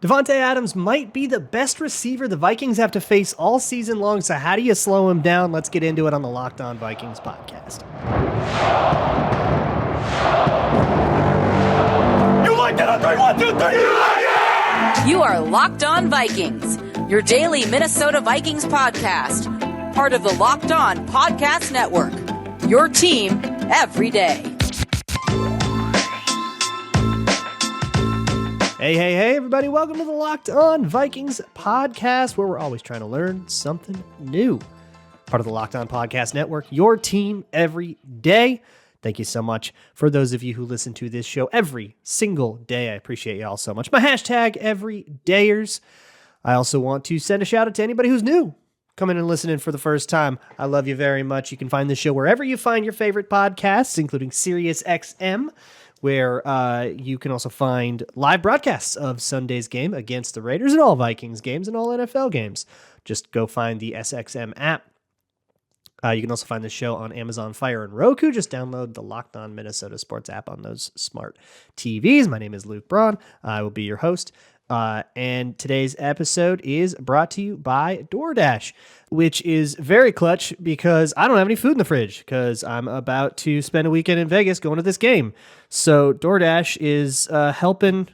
Davante Adams might be the best receiver the Vikings have to face all season long, so how do you slow him down? Let's get into it on the Locked On Vikings podcast. You like that on 3, 1, 2, 3, you like it! You are Locked On Vikings, your daily Minnesota Vikings podcast, part of the Locked On Podcast Network, your team every day. Hey, everybody. Welcome to the Locked On Vikings podcast, where we're always trying to learn something new. Part of the Locked On Podcast Network, your team every day. Thank you so much for those of you who listen to this show every single day. I appreciate you all so much. My hashtag everydayers. I also want to send a shout out to anybody who's new, coming and listening for the first time. I love you very much. You can find the show wherever you find your favorite podcasts, including SiriusXM, where you can also find live broadcasts of Sunday's game against the Raiders and all Vikings games and all NFL games. Just go find the SXM app. You can also find the show on Amazon Fire and Roku. Just download the Locked On Minnesota Sports app on those smart TVs. My name is Luke Braun. I will be your host. And today's episode is brought to you by DoorDash, which is very clutch because I don't have any food in the fridge because I'm about to spend a weekend in Vegas going to this game. So DoorDash is helping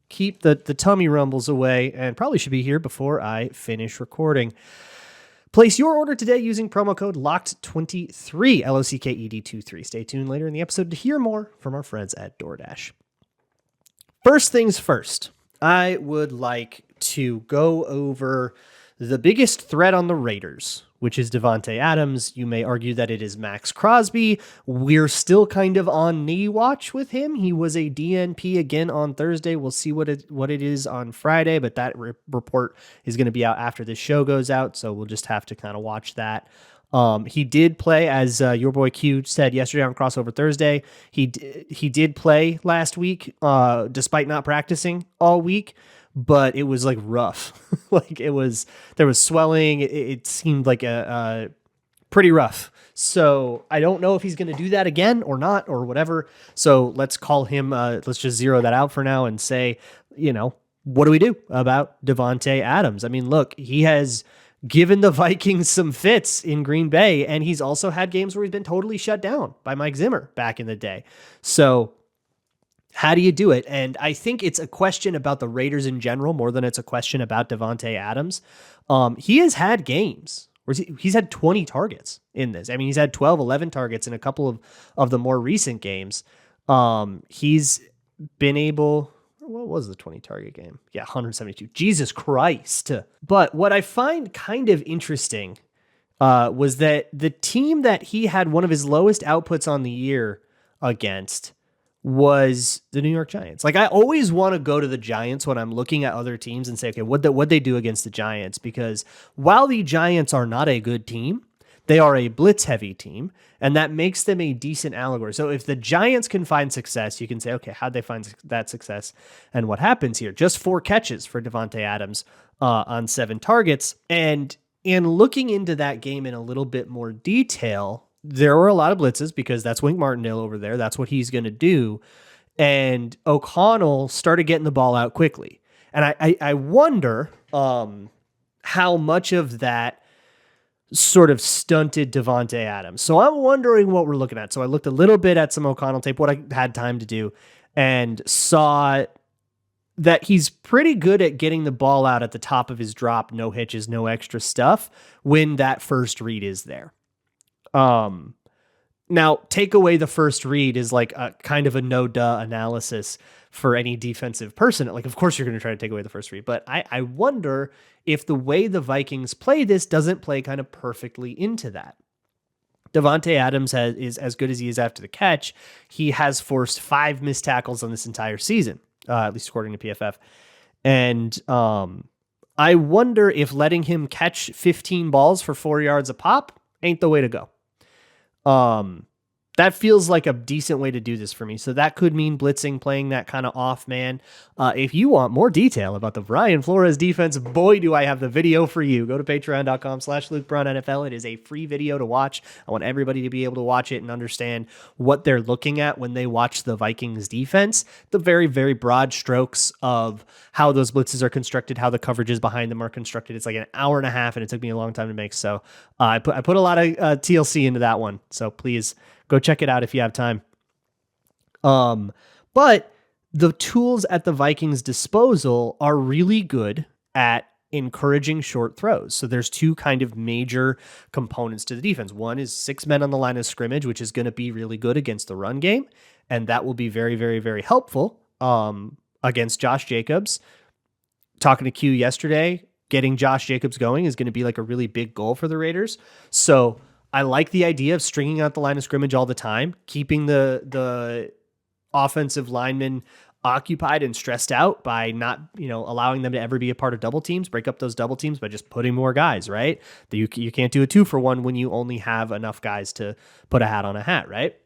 keep the tummy rumbles away and probably should be here before I finish recording. Place your order today using promo code LOCKED23, LOCKED23. Stay tuned later in the episode to hear more from our friends at DoorDash. First things first, I would like to go over the biggest threat on the Raiders, which is Davante Adams. You may argue that it is Max Crosby. We're still kind of on knee watch with him. He was a DNP again on Thursday. We'll see what it is on Friday, but that report is going to be out after this show goes out, so we'll just have to kind of watch that. He did play, as your boy Q said yesterday on Crossover Thursday. He did play last week, despite not practicing all week, but it was like rough. There was swelling. It seemed like a pretty rough. So I don't know if he's going to do that again or not or whatever. So let's call him. Let's just zero that out for now and say, what do we do about Davante Adams? I mean, look, he has given the Vikings some fits in Green Bay, and he's also had games where he's been totally shut down by Mike Zimmer back in the day. So how do you do it? And I think it's a question about the Raiders in general more than it's a question about Davante Adams. He has had games where he's had 20 targets in this. I mean, he's had 12, 11 targets in a couple of the more recent games. He's been able... What was the 20 target game? Yeah, 172. Jesus Christ. But what I find kind of interesting was that the team that he had one of his lowest outputs on the year against was the New York Giants. Like, I always want to go to the Giants when I'm looking at other teams and say, okay, what'd they do against the Giants? Because while the Giants are not a good team, they are a blitz-heavy team, and that makes them a decent allegory. So if the Giants can find success, you can say, okay, how'd they find that success? And what happens here? Just 4 catches for Davante Adams on 7 targets. And in looking into that game in a little bit more detail, there were a lot of blitzes because that's Wink Martindale over there. That's what he's going to do. And O'Connell started getting the ball out quickly. And I wonder how much of that sort of stunted Davante Adams. So I'm wondering what we're looking at. So I looked a little bit at some O'Connell tape, what I had time to do, and saw that he's pretty good at getting the ball out at the top of his drop, no hitches, no extra stuff, when that first read is there. Now, take away the first read is like a kind of a no-duh analysis for any defensive person. Like, of course you're going to try to take away the first read, but I wonder if the way the Vikings play this doesn't play kind of perfectly into that. Davante Adams is as good as he is after the catch. He has forced 5 missed tackles on this entire season, at least according to PFF. And I wonder if letting him catch 15 balls for 4 yards a pop ain't the way to go. That feels like a decent way to do this for me. So that could mean blitzing, playing that kind of off man. If you want more detail about the Brian Flores defense, boy, do I have the video for you. Go to patreon.com/LukeBraunNFL. It is a free video to watch. I want everybody to be able to watch it and understand what they're looking at when they watch the Vikings defense. The very, very broad strokes of how those blitzes are constructed, how the coverages behind them are constructed. It's like an hour and a half, and it took me a long time to make. So I put a lot of TLC into that one. So please go check it out if you have time. But the tools at the Vikings' disposal are really good at encouraging short throws. So there's two kind of major components to the defense. One is 6 men on the line of scrimmage, which is going to be really good against the run game. And that will be very, very, very helpful against Josh Jacobs. Talking to Q yesterday, getting Josh Jacobs going is going to be like a really big goal for the Raiders. So I like the idea of stringing out the line of scrimmage all the time, keeping the offensive linemen occupied and stressed out by not, allowing them to ever be a part of double teams, break up those double teams by just putting more guys, right? You can't do a 2-for-1 when you only have enough guys to put a hat on a hat, right?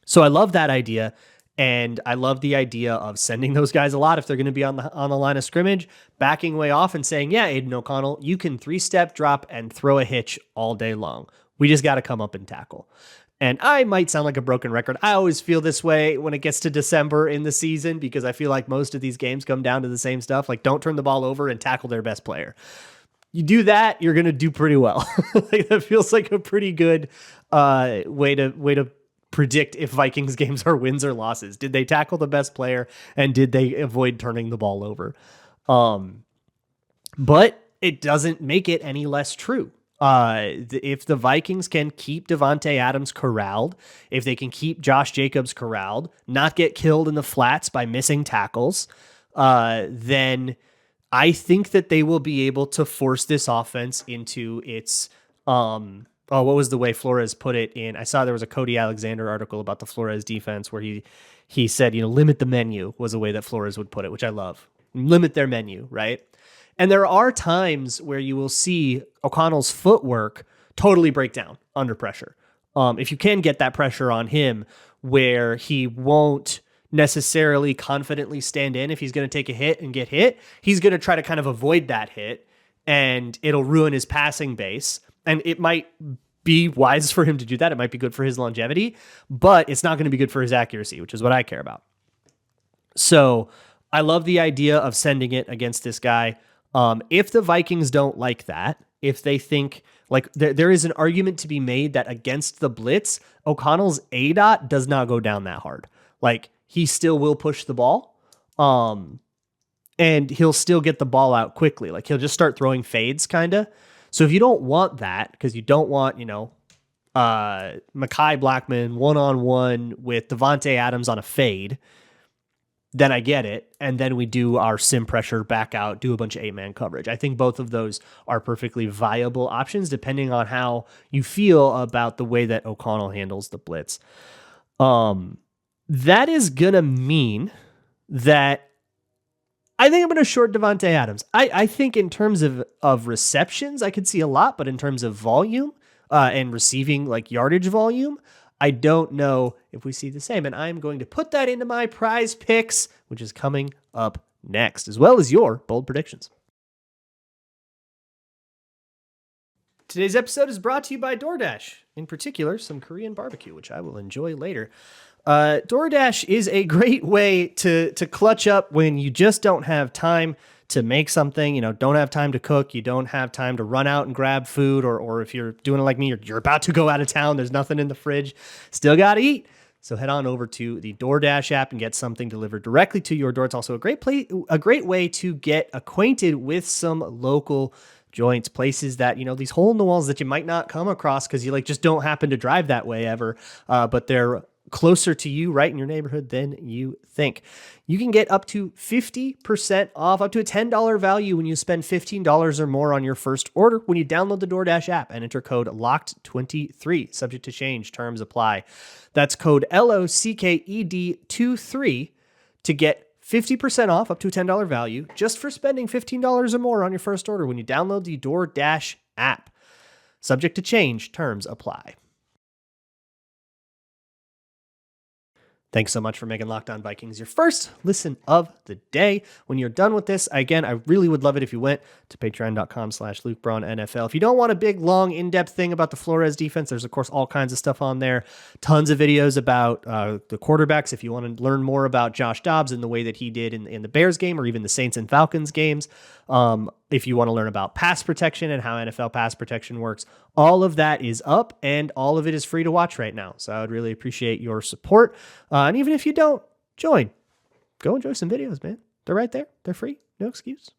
So I love that idea. And I love the idea of sending those guys a lot if they're going to be on the line of scrimmage, backing way off and saying, yeah, Aiden O'Connell, you can 3-step drop and throw a hitch all day long. We just got to come up and tackle. And I might sound like a broken record. I always feel this way when it gets to December in the season because I feel like most of these games come down to the same stuff. Like, don't turn the ball over and tackle their best player. You do that, you're going to do pretty well. Like, that feels like a pretty good way to predict if Vikings games are wins or losses. Did they tackle the best player and did they avoid turning the ball over? But it doesn't make it any less true. If the Vikings can keep Davante Adams corralled, if they can keep Josh Jacobs corralled, not get killed in the flats by missing tackles, then I think that they will be able to force this offense into its, what was the way Flores put it in? I saw there was a Cody Alexander article about the Flores defense where he said, limit the menu was the way that Flores would put it, which I love. Limit their menu, right? And there are times where you will see O'Connell's footwork totally break down under pressure. If you can get that pressure on him where he won't necessarily confidently stand in if he's going to take a hit and get hit, he's going to try to kind of avoid that hit and it'll ruin his passing base. And it might be wise for him to do that. It might be good for his longevity, but it's not going to be good for his accuracy, which is what I care about. So I love the idea of sending it against this guy. If the Vikings don't like that, if they think like there is an argument to be made that against the blitz, O'Connell's ADOT does not go down that hard. Like he still will push the ball. And he'll still get the ball out quickly. Like he'll just start throwing fades kind of. So if you don't want that, because you don't want, Mekhi Blackman one-on-one with Davante Adams on a fade, then I get it. And then we do our sim pressure back out, do a bunch of 8-man coverage. I think both of those are perfectly viable options depending on how you feel about the way that O'Connell handles the blitz. That is going to mean that I think I'm going to short Davante Adams. I think in terms of receptions, I could see a lot, but in terms of volume and receiving like yardage volume, I don't know if we see the same. And I'm going to put that into my prize picks, which is coming up next, as well as your bold predictions. Today's episode is brought to you by DoorDash, in particular, some Korean barbecue, which I will enjoy later. DoorDash is a great way to clutch up when you just don't have time to make something, don't have time to cook, you don't have time to run out and grab food, or if you're doing it like me, you're about to go out of town, there's nothing in the fridge, still got to eat. So head on over to the DoorDash app and get something delivered directly to your door. It's also a great way to get acquainted with some local joints, places that, these hole in the walls that you might not come across because you just don't happen to drive that way ever, but they're closer to you right in your neighborhood than you think. You can get up to 50% off, up to a $10 value when you spend $15 or more on your first order when you download the DoorDash app and enter code LOCKED23, subject to change, terms apply. That's code LOCKED23 to get 50% off, up to a $10 value, just for spending $15 or more on your first order when you download the DoorDash app. Subject to change, terms apply. Thanks so much for making Locked On Vikings your first listen of the day. When you're done with this, again, I really would love it if you went to patreon.com/LukeBraunNFL. If you don't want a big, long, in-depth thing about the Flores defense, there's, of course, all kinds of stuff on there. Tons of videos about the quarterbacks. If you want to learn more about Josh Dobbs and the way that he did in the Bears game or even the Saints and Falcons games, if you want to learn about pass protection and how NFL pass protection works, all of that is up and all of it is free to watch right now. So I would really appreciate your support. And even if you don't join, go enjoy some videos, man. They're right there. They're free. No excuse.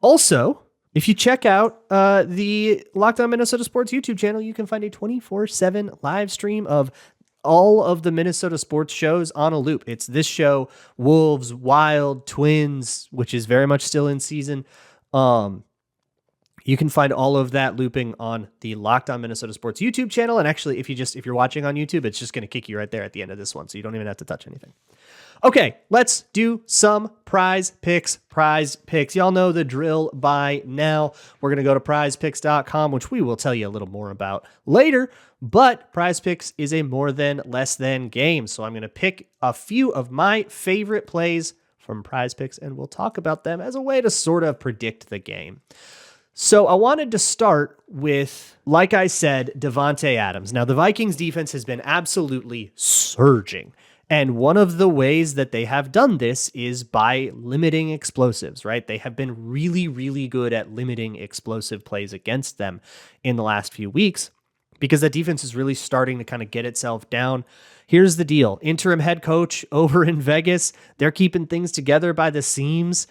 Also, if you check out the Locked On Minnesota Sports YouTube channel, you can find a 24/7 live stream of all of the Minnesota sports shows on a loop. It's this show, Wolves, Wild, Twins, which is very much still in season. You can find all of that looping on the Locked On Minnesota Sports YouTube channel. And actually, if you're watching on YouTube, it's just going to kick you right there at the end of this one. So you don't even have to touch anything. Okay, let's do some prize picks. Y'all know the drill by now. We're going to go to prizepicks.com, which we will tell you a little more about later. But PrizePicks is a more than less than game. So I'm going to pick a few of my favorite plays from PrizePicks, and we'll talk about them as a way to sort of predict the game. So I wanted to start with, like I said, Davante Adams. Now, the Vikings defense has been absolutely surging. And one of the ways that they have done this is by limiting explosives, right? They have been really, really good at limiting explosive plays against them in the last few weeks because that defense is really starting to kind of get itself down. Here's the deal. Interim head coach over in Vegas, they're keeping things together by the seams.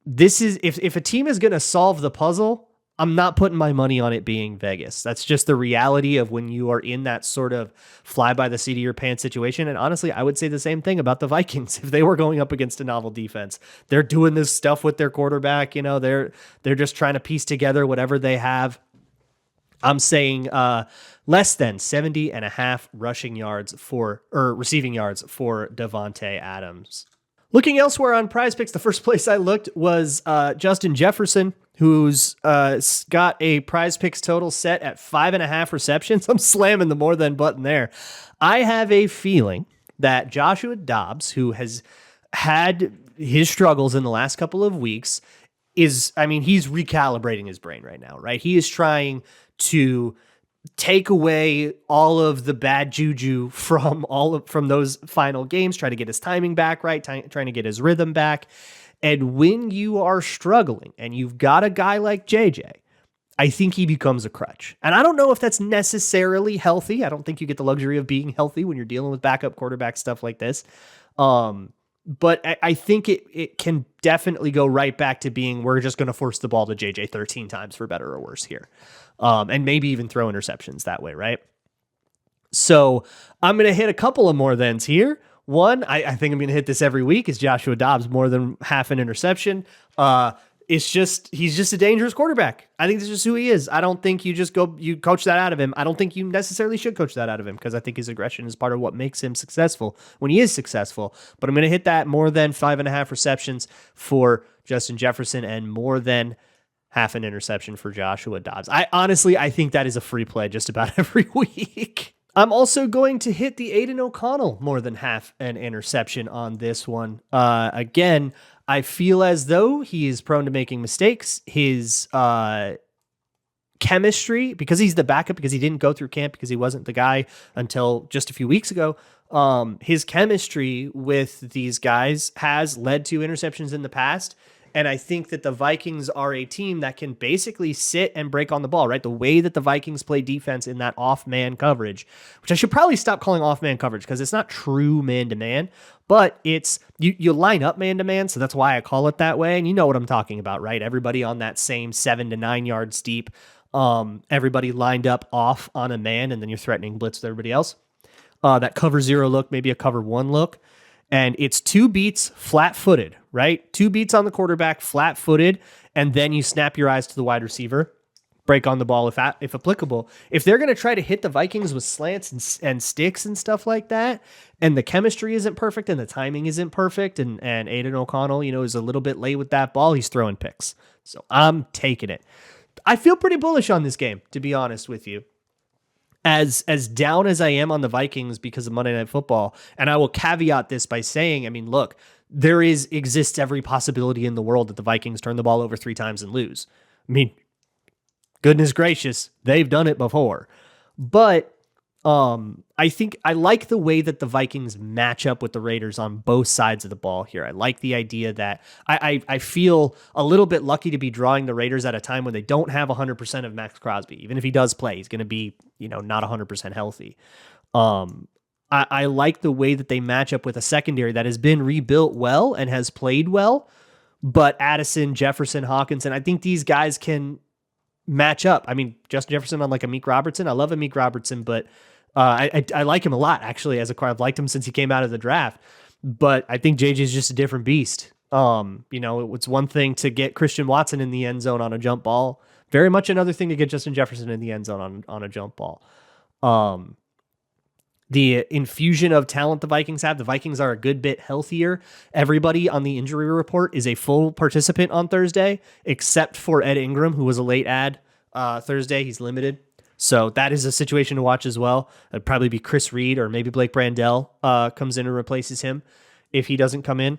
This is, if a team is going to solve the puzzle, I'm not putting my money on it being Vegas. That's just the reality of when you are in that sort of fly by the seat of your pants situation. And honestly, I would say the same thing about the Vikings. If they were going up against a novel defense, they're doing this stuff with their quarterback. You know, they're just trying to piece together whatever they have. I'm saying less than 70.5 receiving yards for Davante Adams. Looking elsewhere on PrizePicks, the first place I looked was Justin Jefferson, who's got a PrizePicks total set at 5.5 receptions. I'm slamming the more than button there. I have a feeling that Joshua Dobbs, who has had his struggles in the last couple of weeks, he's recalibrating his brain right now, right? He is trying to take away all of the bad juju from those final games, try to get his timing back right, trying to get his rhythm back. And when you are struggling and you've got a guy like JJ, I think he becomes a crutch. And I don't know if that's necessarily healthy. I don't think you get the luxury of being healthy when you're dealing with backup quarterback stuff like this. But I think it can definitely go right back to being, we're just going to force the ball to JJ 13 times for better or worse here. And maybe even throw interceptions that way, right? So I'm going to hit a couple of more thens here. One, I think I'm going to hit this every week, is Joshua Dobbs more than half an interception. He's just a dangerous quarterback. I think this is who he is. I don't think you coach that out of him. I don't think you necessarily should coach that out of him because I think his aggression is part of what makes him successful when he is successful. But I'm going to hit that more than 5.5 receptions for Justin Jefferson and more than half an interception for Joshua Dobbs. I think that is a free play just about every week. I'm also going to hit the Aiden O'Connell more than half an interception on this one. Again, I feel as though he is prone to making mistakes. His chemistry, because he's the backup, because he didn't go through camp, because he wasn't the guy until just a few weeks ago, his chemistry with these guys has led to interceptions in the past. And I think that the Vikings are a team that can basically sit and break on the ball, right? The way that the Vikings play defense in that off-man coverage, which I should probably stop calling off-man coverage because it's not true man-to-man, but it's you line up man-to-man, so that's why I call it that way. And you know what I'm talking about, right? Everybody on that same 7 to 9 yards deep, everybody lined up off on a man, and then you're threatening blitz with everybody else. That cover 0 look, maybe a cover 1 look. And it's 2 beats flat-footed, right? 2 beats on the quarterback, flat-footed, and then you snap your eyes to the wide receiver, break on the ball if applicable. If they're going to try to hit the Vikings with slants and sticks and stuff like that, and the chemistry isn't perfect and the timing isn't perfect, and Aiden O'Connell, is a little bit late with that ball, he's throwing picks. So I'm taking it. I feel pretty bullish on this game, to be honest with you. as down as I am on the Vikings because of Monday Night Football, and I will caveat this by saying, I mean, look, there exists every possibility in the world that the Vikings turn the ball over 3 times and lose. I mean, goodness gracious, they've done it before. But I think I like the way that the Vikings match up with the Raiders on both sides of the ball here. I like the idea that I feel a little bit lucky to be drawing the Raiders at a time when they don't have 100% of Max Crosby. Even if he does play, he's going to be, not 100% healthy. I like the way that they match up with a secondary that has been rebuilt well and has played well, but Addison, Jefferson, Hawkinson, I think these guys can match up. I mean, Justin Jefferson on like Amik Robertson. I love Amik Robertson, but I like him a lot, actually, as a car. I've liked him since he came out of the draft, but I think JJ is just a different beast. It's one thing to get Christian Watson in the end zone on a jump ball. Very much another thing to get Justin Jefferson in the end zone on a jump ball. The infusion of talent the Vikings have, the Vikings are a good bit healthier. Everybody on the injury report is a full participant on Thursday, except for Ed Ingram, who was a late add Thursday. He's limited. So that is a situation to watch as well. It'd probably be Chris Reed or maybe Blake Brandel comes in and replaces him if he doesn't come in.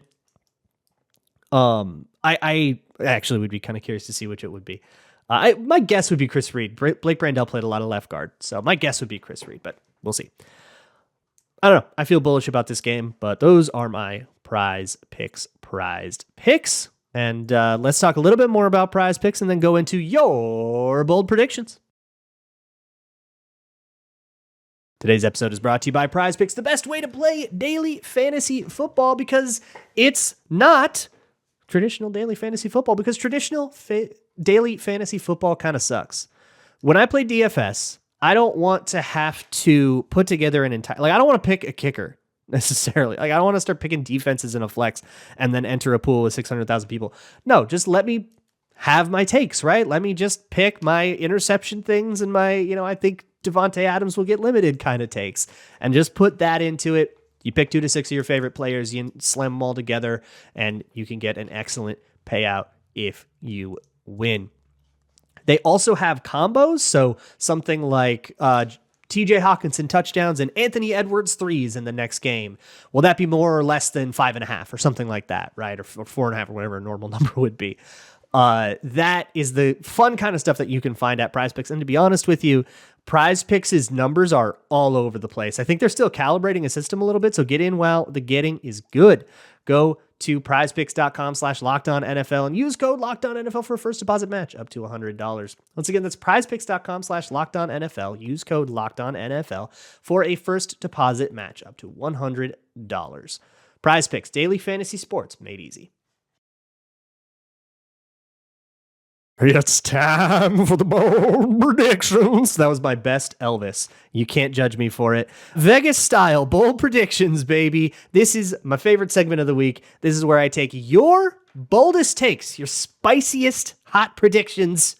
I actually would be kind of curious to see which it would be. My guess would be Chris Reed. Blake Brandel played a lot of left guard, so my guess would be Chris Reed, but we'll see. I don't know. I feel bullish about this game, but those are my PrizePicks prized picks. And let's talk a little bit more about PrizePicks and then go into your bold predictions. Today's episode is brought to you by PrizePicks, the best way to play daily fantasy football, because it's not traditional daily fantasy football, because traditional daily fantasy football kind of sucks. When I play DFS, I don't want to have to put together an entire, I don't want to pick a kicker necessarily. I don't want to start picking defenses in a flex and then enter a pool with 600,000 people. No, just let me have my takes, right? Let me just pick my interception things and my, I think Davante Adams will get limited kind of takes, and just put that into it. You pick 2 to 6 of your favorite players, you slam them all together, and you can get an excellent payout if you win. They also have combos, so something like TJ Hawkinson touchdowns and Anthony Edwards threes in the next game. Will that be more or less than 5.5 or something like that, right? Or 4.5 or whatever a normal number would be. That is the fun kind of stuff that you can find at PrizePicks. And to be honest with you, PrizePicks' numbers are all over the place. I think they're still calibrating a system a little bit, so get in while the getting is good. Go to prizepicks.com/LockedOnNFL and use code LockedOnNFL for a first deposit match up to $100. Once again, that's prizepicks.com/LockedOnNFL. Use code LockedOnNFL for a first deposit match up to $100. PrizePicks, daily fantasy sports made easy. It's time for the bold predictions. That was my best Elvis. You can't judge me for it. Vegas style bold predictions, baby. This is my favorite segment of the week. This is where I take your boldest takes, your spiciest hot predictions.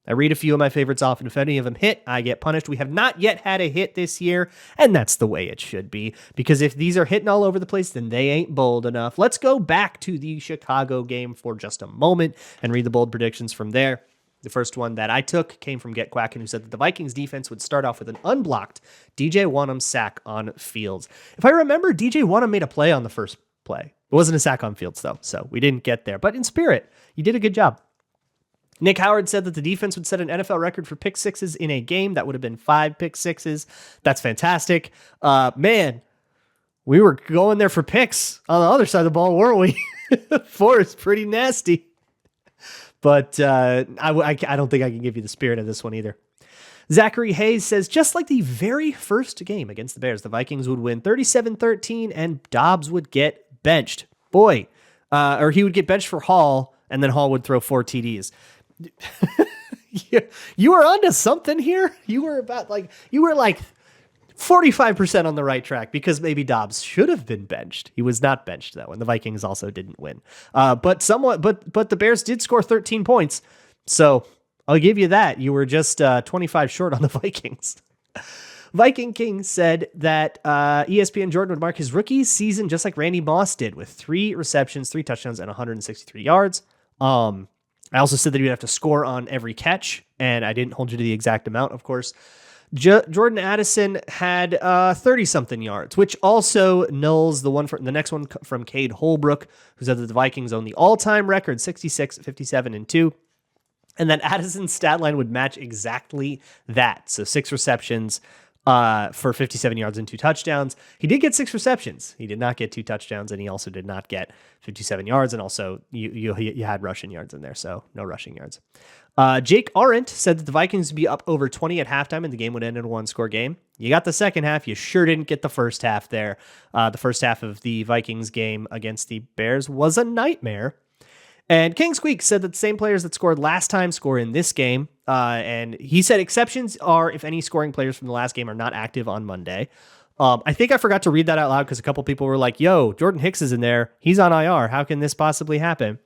I read a few of my favorites off, and if any of them hit, I get punished. We have not yet had a hit this year, and that's the way it should be, because if these are hitting all over the place, then they ain't bold enough. Let's go back to the Chicago game for just a moment and read the bold predictions from there. The first one that I took came from Get Quackin', who said that the Vikings defense would start off with an unblocked DJ Wonnum sack on Fields. If I remember, DJ Wonnum made a play on the first play. It wasn't a sack on Fields, though, so we didn't get there. But in spirit, you did a good job. Nick Howard said that the defense would set an NFL record for pick sixes in a game. That would have been 5 pick sixes. That's fantastic. Man, we were going there for picks on the other side of the ball, weren't we? 4 is pretty nasty. But I don't think I can give you the spirit of this one either. Zachary Hayes says, just like the very first game against the Bears, the Vikings would win 37-13 and Dobbs would get benched. Boy, or he would get benched for Hall, and then Hall would throw 4 TDs. You were onto something here. You were like 45% on the right track, because maybe Dobbs should have been benched. He was not benched though, and the Vikings also didn't win. But the Bears did score 13 points. So I'll give you that. You were just 25 short on the Vikings. Viking King said that ESPN Jordan would mark his rookie season just like Randy Moss did, with 3 receptions, 3 touchdowns, and 163 yards. I also said that he would have to score on every catch, and I didn't hold you to the exact amount, of course. Jordan Addison had 30-something yards, which also nulls the next one from Cade Holbrook, who said that the Vikings own the all-time record, 66, 57, and 2. And then Addison's stat line would match exactly that. So 6 receptions for 57 yards and 2 touchdowns. He did get 6 receptions. He did not get 2 touchdowns, and he also did not get 57 yards. And also, you had rushing yards in there, so no rushing yards. Jake Arendt said that the Vikings would be up over 20 at halftime and the game would end in a 1-score game. You got the second half. You sure didn't get the first half there. The first half of the Vikings game against the Bears was a nightmare. And King Squeak said that the same players that scored last time score in this game. And he said exceptions are if any scoring players from the last game are not active on Monday. I think I forgot to read that out loud because a couple people were like, yo, Jordan Hicks is in there. He's on IR. How can this possibly happen?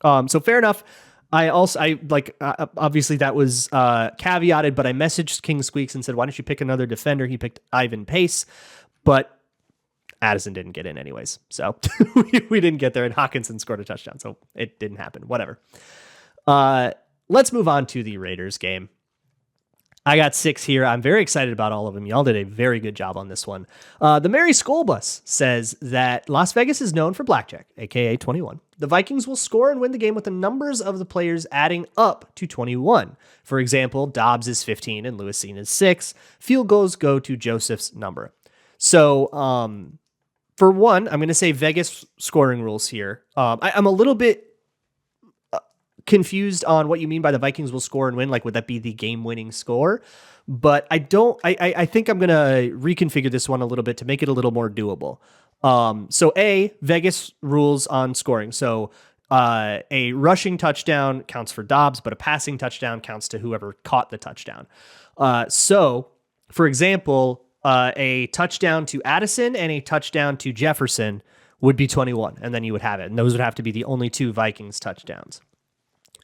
So fair enough. Obviously that was caveated, but I messaged King Squeaks and said, why don't you pick another defender? He picked Ivan Pace, but Addison didn't get in anyways. So we didn't get there, and Hawkinson scored a touchdown. So it didn't happen. Whatever. Let's move on to the Raiders game. I got 6 here. I'm very excited about all of them. Y'all did a very good job on this one. The Mary Skull Bus says that Las Vegas is known for blackjack, aka 21. The Vikings will score and win the game with the numbers of the players adding up to 21. For example, Dobbs is 15 and Lewis Cine is 6. Field goals go to Joseph's number. So, for one, I'm going to say Vegas scoring rules here. I'm a little bit confused on what you mean by the Vikings will score and win. Like, would that be the game-winning score? But I think I'm going to reconfigure this one a little bit to make it a little more doable. So Vegas rules on scoring. So a rushing touchdown counts for Dobbs, but a passing touchdown counts to whoever caught the touchdown. So, for example, a touchdown to Addison and a touchdown to Jefferson would be 21, and then you would have it. And those would have to be the only 2 Vikings touchdowns.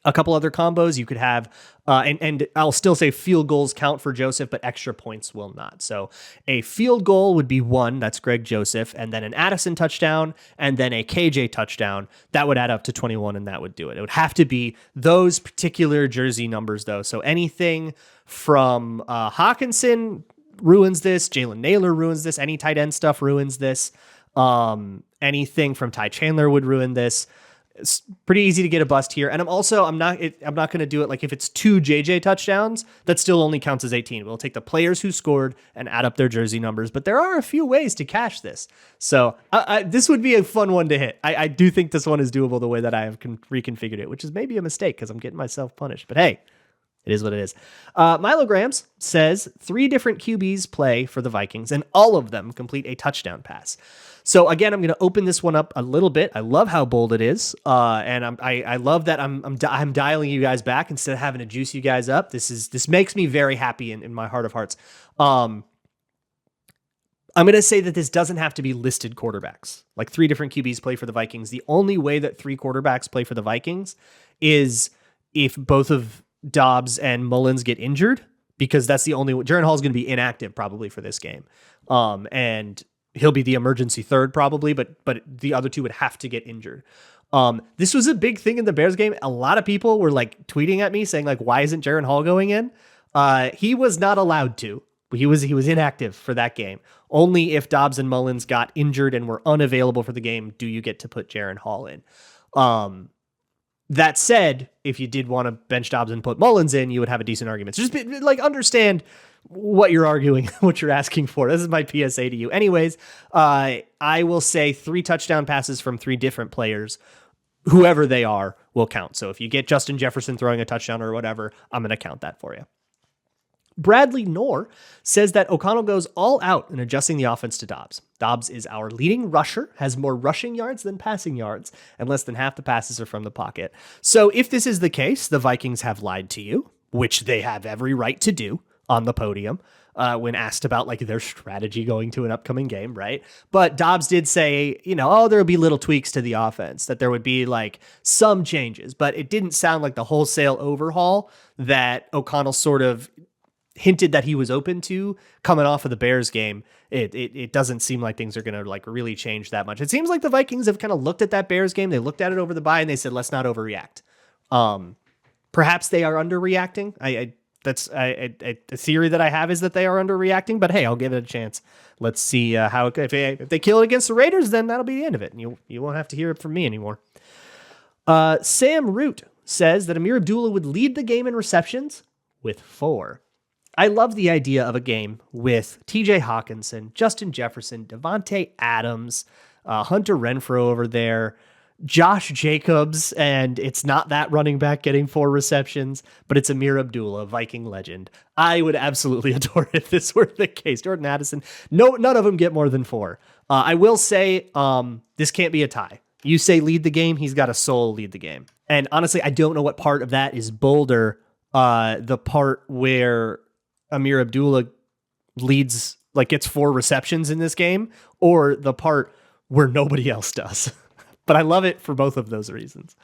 A couple other combos you could have, and I'll still say field goals count for Joseph, but extra points will not. So a field goal would be 1, that's Greg Joseph, and then an Addison touchdown, and then a KJ touchdown. That would add up to 21, and that would do it. It would have to be those particular jersey numbers, though. So anything from Hawkinson ruins this, Jalen Naylor ruins this, any tight end stuff ruins this, anything from Ty Chandler would ruin this. It's pretty easy to get a bust here. And I'm not going to do it like if it's 2 JJ touchdowns, that still only counts as 18. We'll take the players who scored and add up their jersey numbers, but there are a few ways to cash this. So this would be a fun one to hit. I do think this one is doable the way that I have reconfigured it, which is maybe a mistake because I'm getting myself punished, but hey, it is what it is. Milograms says 3 different QBs play for the Vikings, and all of them complete a touchdown pass. So again, I'm going to open this one up a little bit. I love how bold it is, and I love that I'm dialing you guys back instead of having to juice you guys up. This makes me very happy in my heart of hearts. I'm going to say that this doesn't have to be listed quarterbacks. Like 3 different QBs play for the Vikings. The only way that 3 quarterbacks play for the Vikings is if both of Dobbs and Mullins get injured, because that's the only way. Jaren Hall is going to be inactive probably for this game. And he'll be the emergency third probably, but the other 2 would have to get injured. This was a big thing in the Bears game. A lot of people were like tweeting at me saying like, why isn't Jaren Hall going in? He was not allowed to. He was inactive for that game. Only if Dobbs and Mullins got injured and were unavailable for the game do you get to put Jaren Hall in. That said, if you did want to bench Dobbs and put Mullins in, you would have a decent argument. So just understand what you're arguing, what you're asking for. This is my PSA to you. Anyways, I will say 3 touchdown passes from 3 different players, whoever they are, will count. So if you get Justin Jefferson throwing a touchdown or whatever, I'm going to count that for you. Bradley Knorr says that O'Connell goes all out in adjusting the offense to Dobbs. Dobbs is our leading rusher, has more rushing yards than passing yards, and less than half the passes are from the pocket. So if this is the case, the Vikings have lied to you, which they have every right to do on the podium when asked about like their strategy going to an upcoming game, right? But Dobbs did say, there'll be little tweaks to the offense, that there would be like some changes, but it didn't sound like the wholesale overhaul that O'Connell sort of hinted that he was open to coming off of the Bears game. It doesn't seem like things are going to like really change that much. It seems like the Vikings have kind of looked at that Bears game. They looked at it over the bye and they said, let's not overreact. Perhaps they are underreacting. I That's a theory that I have, is that they are underreacting, but hey, I'll give it a chance. Let's see how it goes. If they kill it against the Raiders, then that'll be the end of it. And you won't have to hear it from me anymore. Sam Root says that Amir Abdullah would lead the game in receptions with 4. I love the idea of a game with TJ Hawkinson, Justin Jefferson, Davante Adams, Hunter Renfrow over there, Josh Jacobs, and it's not that running back getting 4 receptions, but it's Amir Abdullah, Viking legend. I would absolutely adore it if this were the case. Jordan Addison, none of them get more than 4. I will say this can't be a tie. You say lead the game, he's got a soul lead the game. And honestly, I don't know what part of that is bolder, the part where Amir Abdullah leads, like gets 4 receptions in this game, or the part where nobody else does. But I love it for both of those reasons.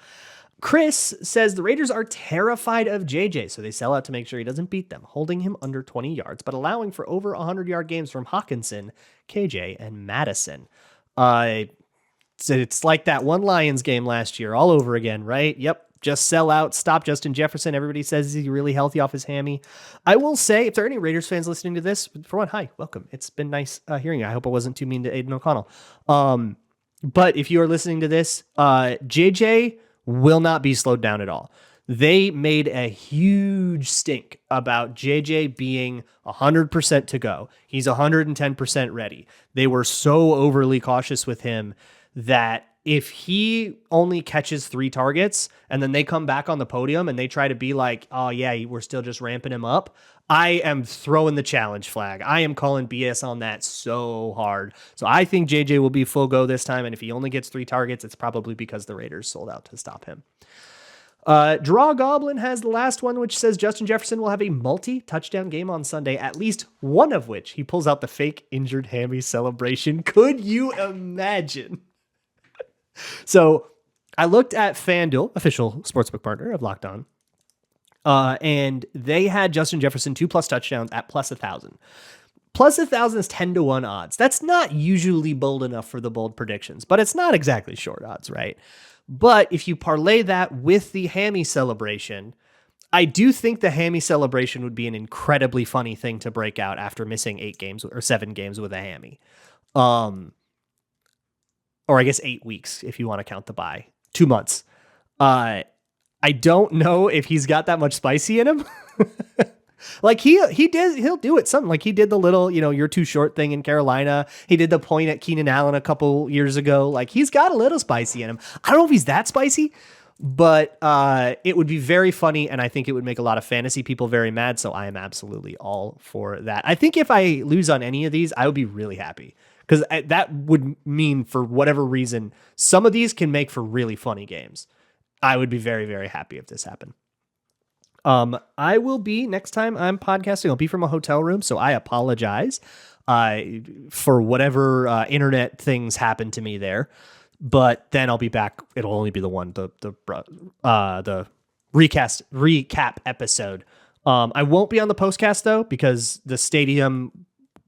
Chris says the Raiders are terrified of JJ, so they sell out to make sure he doesn't beat them, holding him under 20 yards, but allowing for over 100-yard games from Hawkinson, KJ, and Madison. It's like that one Lions game last year all over again, right? Yep. Just sell out, stop Justin Jefferson. Everybody says he's really healthy off his hammy. I will say, if there are any Raiders fans listening to this, for one, hi, welcome. It's been nice hearing you. I hope I wasn't too mean to Aiden O'Connell. But if you are listening to this, JJ will not be slowed down at all. They made a huge stink about JJ being 100% to go. He's 110% ready. They were so overly cautious with him that if he only catches 3 targets and then they come back on the podium and they try to be like, oh yeah, we're still just ramping him up, I am throwing the challenge flag. I am calling BS on that so hard. So I think JJ will be full go this time. And if he only gets 3 targets, it's probably because the Raiders sold out to stop him. Draw Goblin has the last one, which says Justin Jefferson will have a multi-touchdown game on Sunday, at least one of which he pulls out the fake injured hammy celebration. Could you imagine? So I looked at FanDuel, official sportsbook partner of Locked On, and they had Justin Jefferson 2+ touchdowns at plus 1,000. Plus 1,000 is 10-1 odds. That's not usually bold enough for the bold predictions, but it's not exactly short odds, right? But if you parlay that with the hammy celebration, I do think the hammy celebration would be an incredibly funny thing to break out after missing 8 games or 7 games with a hammy. Or I guess 8 weeks if you want to count the bye. 2 months. I don't know if he's got that much spicy in him. Like he'll do it something. Like he did the little, you're too short thing in Carolina. He did the point at Keenan Allen a couple years ago. Like he's got a little spicy in him. I don't know if he's that spicy, but it would be very funny. And I think it would make a lot of fantasy people very mad. So I am absolutely all for that. I think if I lose on any of these, I would be really happy. Because that would mean, for whatever reason, some of these can make for really funny games. I would be very, very happy if this happened. I will be, next time I'm podcasting, I'll be from a hotel room, so I apologize for whatever internet things happened to me there. But then I'll be back. It'll only be the recap episode. I won't be on the postcast, though, because the stadium...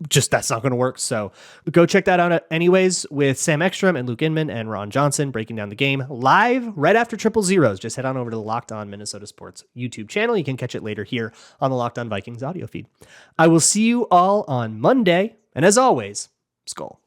that's not going to work. So go check that out anyways, with Sam Ekstrom and Luke Inman and Ron Johnson breaking down the game live right after 000. Just head on over to the Locked On Minnesota Sports YouTube channel. You can catch it later here on the Locked On Vikings audio feed. I will see you all on Monday. And as always, Skol.